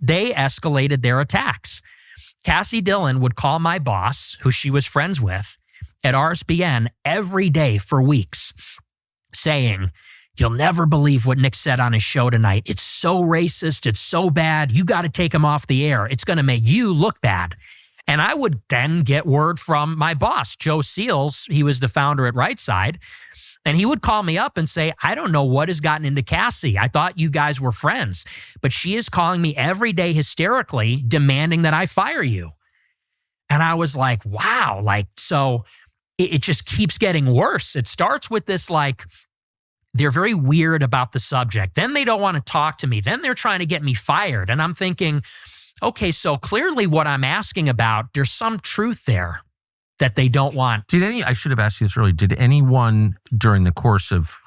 they escalated their attacks. Cassie Dillon would call my boss, who she was friends with, at RSBN every day for weeks, saying, "You'll never believe what Nick said on his show tonight. It's so racist. It's so bad. You got to take him off the air. It's going to make you look bad." And I would then get word from my boss, Joe Seals. He was the founder at Right Side. And he would call me up and say, "I don't know what has gotten into Cassie. I thought you guys were friends, but she is calling me every day hysterically, demanding that I fire you." And I was like, wow, so it just keeps getting worse. It starts with this, they're very weird about the subject. Then they don't want to talk to me. Then they're trying to get me fired. And I'm thinking, okay, so clearly what I'm asking about, there's some truth there that they don't want. I should have asked you this earlier, did anyone during the course of,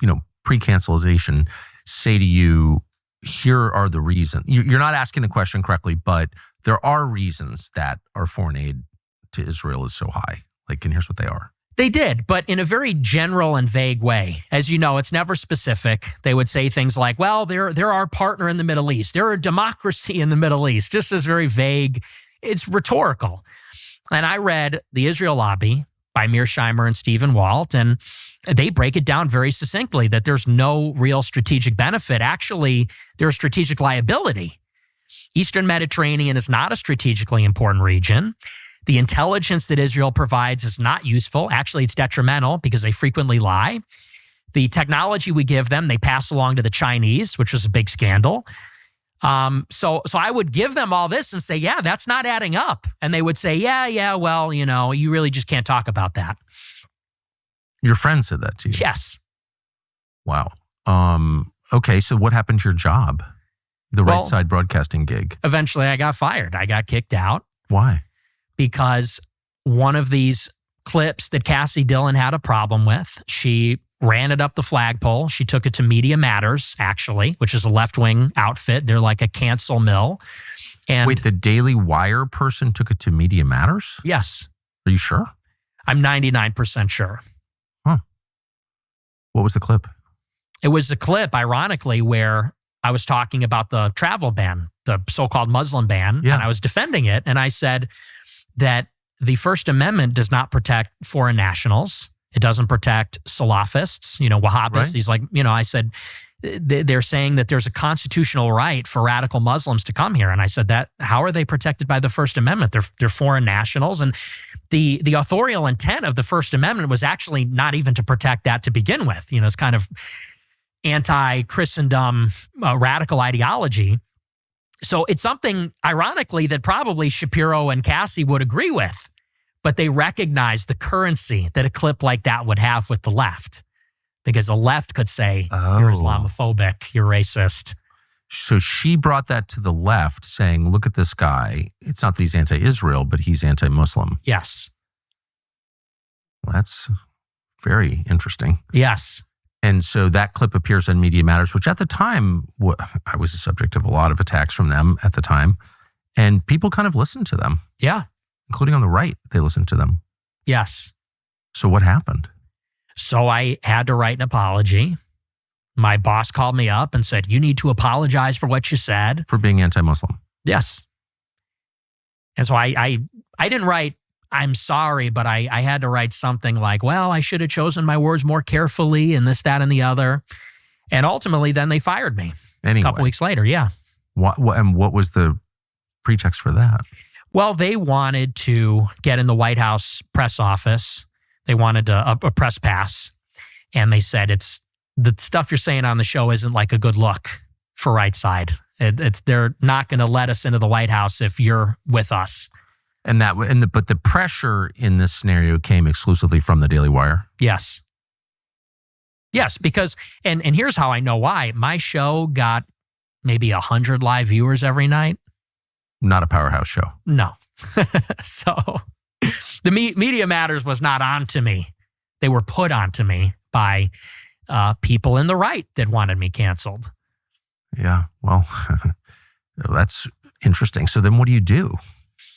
pre-cancellation say to you, here are the reasons? You're not asking the question correctly, but there are reasons that our foreign aid to Israel is so high. And here's what they are. They did, but in a very general and vague way. As you know, it's never specific. They would say things like, well, they're our partner in the Middle East. They're a democracy in the Middle East. Just as very vague. It's rhetorical. And I read The Israel Lobby by Mearsheimer and Stephen Walt, and they break it down very succinctly that there's no real strategic benefit. Actually, there's strategic liability. Eastern Mediterranean is not a strategically important region. The intelligence that Israel provides is not useful. Actually, it's detrimental because they frequently lie. The technology we give them, they pass along to the Chinese, which was a big scandal. So I would give them all this and say, yeah, that's not adding up. And they would say, yeah, well, you really just can't talk about that. Your friend said that to you? Yes. Wow. Okay, so what happened to your job? The Right Side broadcasting gig? Eventually I got fired. I got kicked out. Why? Because one of these clips that Cassie Dillon had a problem with, she ran it up the flagpole. She took it to Media Matters, actually, which is a left-wing outfit. They're like a cancel mill. And wait, the Daily Wire person took it to Media Matters? Yes. Are you sure? I'm 99% sure. Huh. What was the clip? It was a clip, ironically, where I was talking about the travel ban, the so-called Muslim ban, and I was defending it. And I said that the First Amendment does not protect foreign nationals. It doesn't protect Salafists, Wahhabis. Right. He's like, I said, they're saying that there's a constitutional right for radical Muslims to come here. And I said that, how are they protected by the First Amendment? They're foreign nationals. And the authorial intent of the First Amendment was actually not even to protect that to begin with. It's kind of anti-Christendom radical ideology. So it's something, ironically, that probably Shapiro and Cassie would agree with. But they recognize the currency that a clip like that would have with the left. Because the left could say, you're Islamophobic, you're racist. So she brought that to the left saying, look at this guy. It's not that he's anti-Israel, but he's anti-Muslim. Yes. Well, that's very interesting. Yes. And so that clip appears on Media Matters, which at the time, I was the subject of a lot of attacks from them at the time. And people kind of listened to them. Yeah. Including on the right, they listened to them. Yes. So what happened? So I had to write an apology. My boss called me up and said, you need to apologize for what you said. For being anti-Muslim. Yes. And so I didn't write, I'm sorry, but I had to write something like, well, I should have chosen my words more carefully and this, that, and the other. And ultimately, then they fired me. Anyway. A couple weeks later, yeah. And what was the pretext for that? Well, they wanted to get in the White House press office. They wanted a press pass. And they said, the stuff you're saying on the show isn't like a good look for Right Side. They're not going to let us into the White House if you're with us. But the pressure in this scenario came exclusively from the Daily Wire? Yes. Yes, because, and here's how I know why. My show got maybe 100 live viewers every night. Not a powerhouse show. No. So the Media Matters was not onto me. They were put onto me by people in the right that wanted me canceled. Yeah, well, that's interesting. So then what do you do?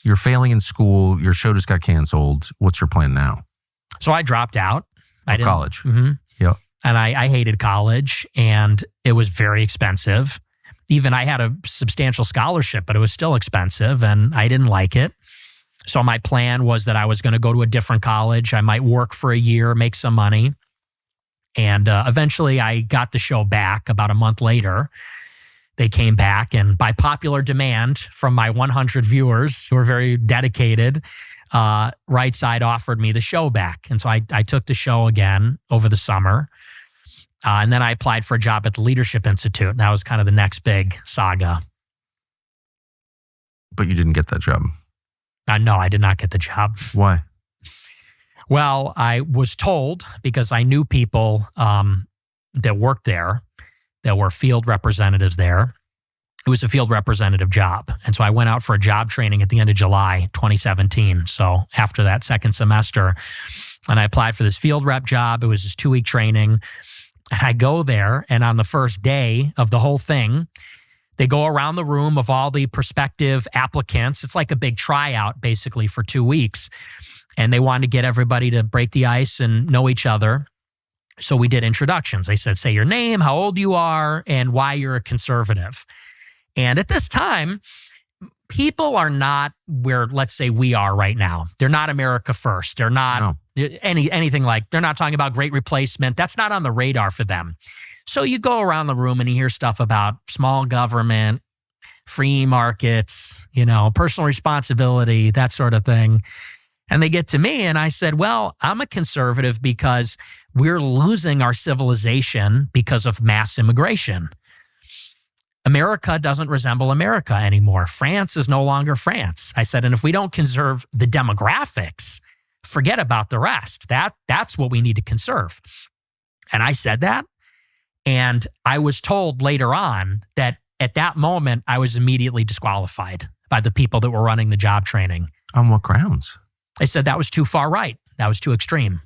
You're failing in school. Your show just got canceled. What's your plan now? So I dropped out. College. Mm-hmm. Yep. And I hated college, and it was very expensive. even I had a substantial scholarship, but it was still expensive and I didn't like it. So my plan was that I was going to go to a different college. I might work for a year, make some money. And eventually I got the show back about a month later. They came back, and by popular demand from my 100 viewers who were very dedicated, Right Side offered me the show back. And so I took the show again over the summer. And then I applied for a job at the Leadership Institute. And that was kind of the next big saga. But you didn't get that job. No, I did not get the job. Why? Well, I was told, because I knew people that worked there, that were field representatives there. It was a field representative job. And so I went out for a job training at the end of July 2017. So after that second semester, and I applied for this field rep job. It was this 2-week training. And I go there, and on the first day of the whole thing, they go around the room of all the prospective applicants. It's like a big tryout, basically, for 2 weeks. And they wanted to get everybody to break the ice and know each other. So we did introductions. They said, say your name, how old you are, and why you're a conservative. And at this time, people are not where, let's say, we are right now. They're not America first. They're not anything like, they're not talking about great replacement. That's not on the radar for them. So you go around the room and you hear stuff about small government, free markets, personal responsibility, that sort of thing. And they get to me and I said, well, I'm a conservative because we're losing our civilization because of mass immigration. America doesn't resemble America anymore. France is no longer France. I said, and if we don't conserve the demographics, forget about the rest. That's what we need to conserve. And I said that. And I was told later on that at that moment, I was immediately disqualified by the people that were running the job training. On what grounds? They said that was too far right. That was too extreme.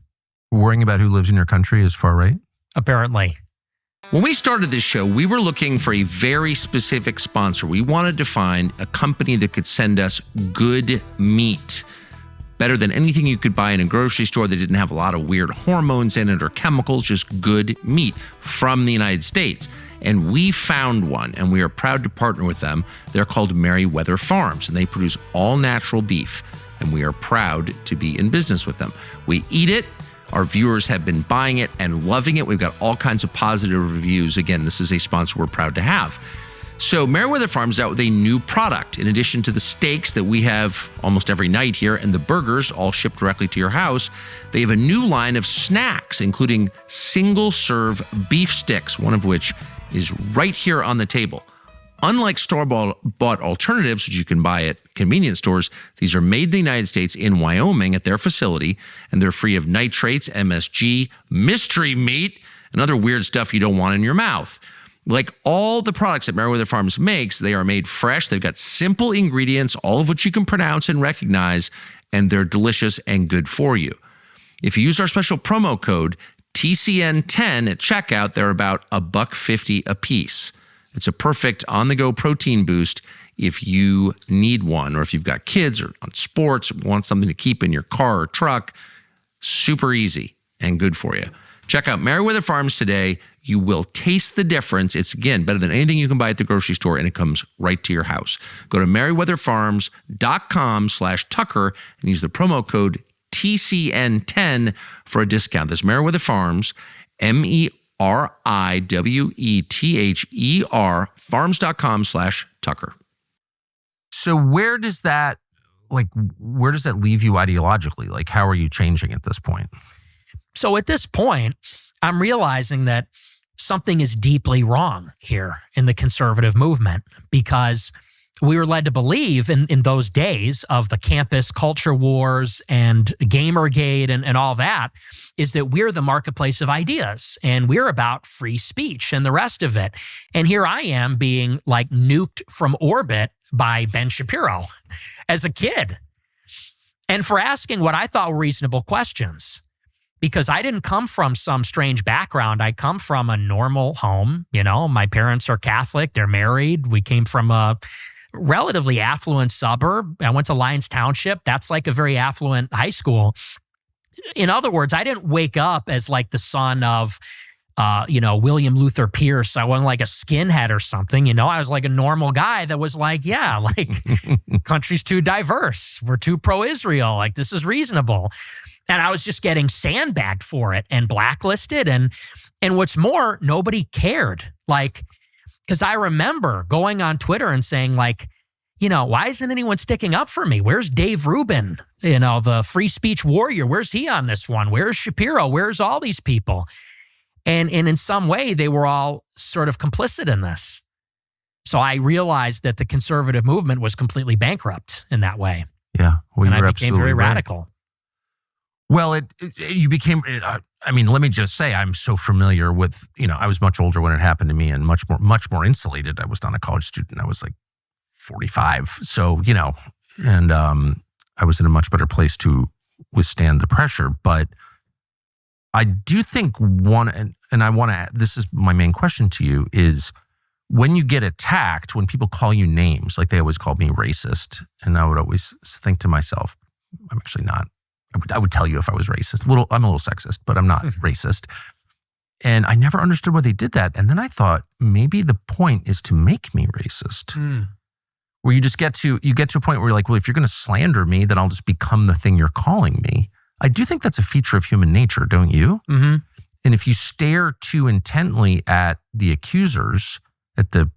Worrying about who lives in your country is far right? Apparently. When we started this show, we were looking for a very specific sponsor. We wanted to find a company that could send us good meat. Better than anything you could buy in a grocery store that didn't have a lot of weird hormones in it or chemicals, just good meat from the United States. And we found one, and we are proud to partner with them. They're called Merriweather Farms, and they produce all natural beef. And we are proud to be in business with them. We eat it. Our viewers have been buying it and loving it. We've got all kinds of positive reviews. Again, this is a sponsor we're proud to have. So Merriweather Farms is out with a new product. In addition to the steaks that we have almost every night here and the burgers all shipped directly to your house, they have a new line of snacks, including single-serve beef sticks, one of which is right here on the table. Unlike store-bought alternatives, which you can buy at convenience stores, these are made in the United States in Wyoming at their facility, and they're free of nitrates, MSG, mystery meat, and other weird stuff you don't want in your mouth. Like all the products that Merriweather Farms makes, they are made fresh. They've got simple ingredients, all of which you can pronounce and recognize, and they're delicious and good for you. If you use our special promo code TCN10 at checkout, they're about $1.50 a piece. It's a perfect on-the-go protein boost if you need one, or if you've got kids or on sports, want something to keep in your car or truck. Super easy and good for you. Check out Merriweather Farms today. You will taste the difference. It's, again, better than anything you can buy at the grocery store, and it comes right to your house. Go to merriweatherfarms.com/Tucker and use the promo code TCN10 for a discount. That's Merriweather Farms, MERIWETHER, farms.com/Tucker. So where does that leave you ideologically? Like, how are you changing at this point? So at this point, I'm realizing that something is deeply wrong here in the conservative movement, because we were led to believe in those days of the campus culture wars and Gamergate and all that, is that we're the marketplace of ideas and we're about free speech and the rest of it. And here I am being like nuked from orbit by Ben Shapiro as a kid, and for asking what I thought were reasonable questions. Because I didn't come from some strange background. I come from a normal home. My parents are Catholic. They're married. We came from a relatively affluent suburb. I went to Lyons Township. That's like a very affluent high school. In other words, I didn't wake up as like the son of William Luther Pierce. I wasn't like a skinhead or something. I was like a normal guy that was like, yeah, like country's too diverse. We're too pro-Israel. Like this is reasonable. And I was just getting sandbagged for it and blacklisted. And what's more, nobody cared. Like, because I remember going on Twitter and saying like, why isn't anyone sticking up for me? Where's Dave Rubin? The free speech warrior. Where's he on this one? Where's Shapiro? Where's all these people? And in some way, they were all sort of complicit in this. So I realized that the conservative movement was completely bankrupt in that way. Yeah. Well, and I became very radical. Well, you became, let me just say, I'm so familiar with, I was much older when it happened to me and much more insulated. I was not a college student. I was like 45. So, and I was in a much better place to withstand the pressure. But I do think this is my main question to you is when you get attacked, when people call you names, like they always called me racist. And I would always think to myself, I'm actually not. I would tell you if I was racist. I'm a little sexist, but I'm not racist. And I never understood why they did that. And then I thought maybe the point is to make me racist. Where you just get to a point where you're like, well, if you're going to slander me, then I'll just become the thing you're calling me. I do think that's a feature of human nature, don't you? Mm-hmm. And if you stare too intently at the accusers, at the,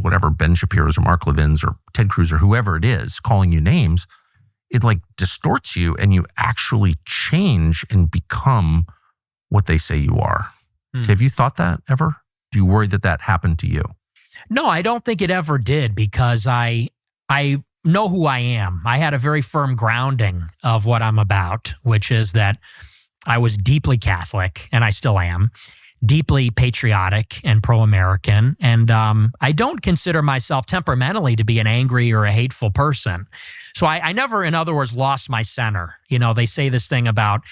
whatever Ben Shapiro's or Mark Levin's or Ted Cruz or whoever it is calling you names, it like distorts you and you actually change and become what they say you are. Have you thought that ever? Do you worry that happened to you? No, I don't think it ever did because I know who I am. I had a very firm grounding of what I'm about, which is that I was deeply Catholic, and I still am, deeply patriotic and pro-American. And I don't consider myself temperamentally to be an angry or a hateful person. So I never, in other words, lost my center. They say this thing about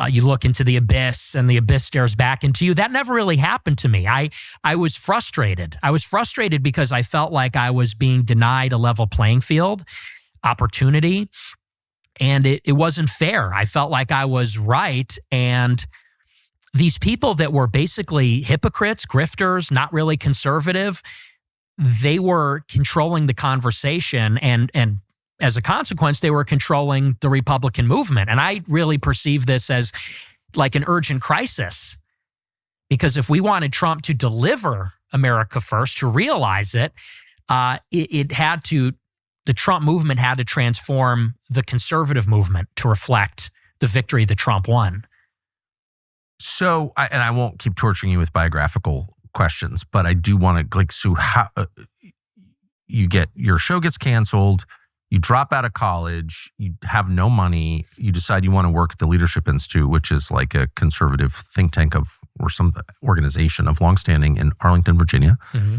you look into the abyss and the abyss stares back into you. That never really happened to me. I was frustrated. I was frustrated because I felt like I was being denied a level playing field, opportunity, and it wasn't fair. I felt like I was right, and these people that were basically hypocrites, grifters, not really conservative, they were controlling the conversation and as a consequence, they were controlling the Republican movement. And I really perceive this as like an urgent crisis because if we wanted Trump to deliver America first, to realize it, the Trump movement had to transform the conservative movement to reflect the victory that Trump won. So, I won't keep torturing you with biographical questions, but I do want to so how your show gets canceled, you drop out of college, you have no money, you decide you want to work at the Leadership Institute, which is like a conservative think tank or some organization of longstanding in Arlington, Virginia. Mm-hmm.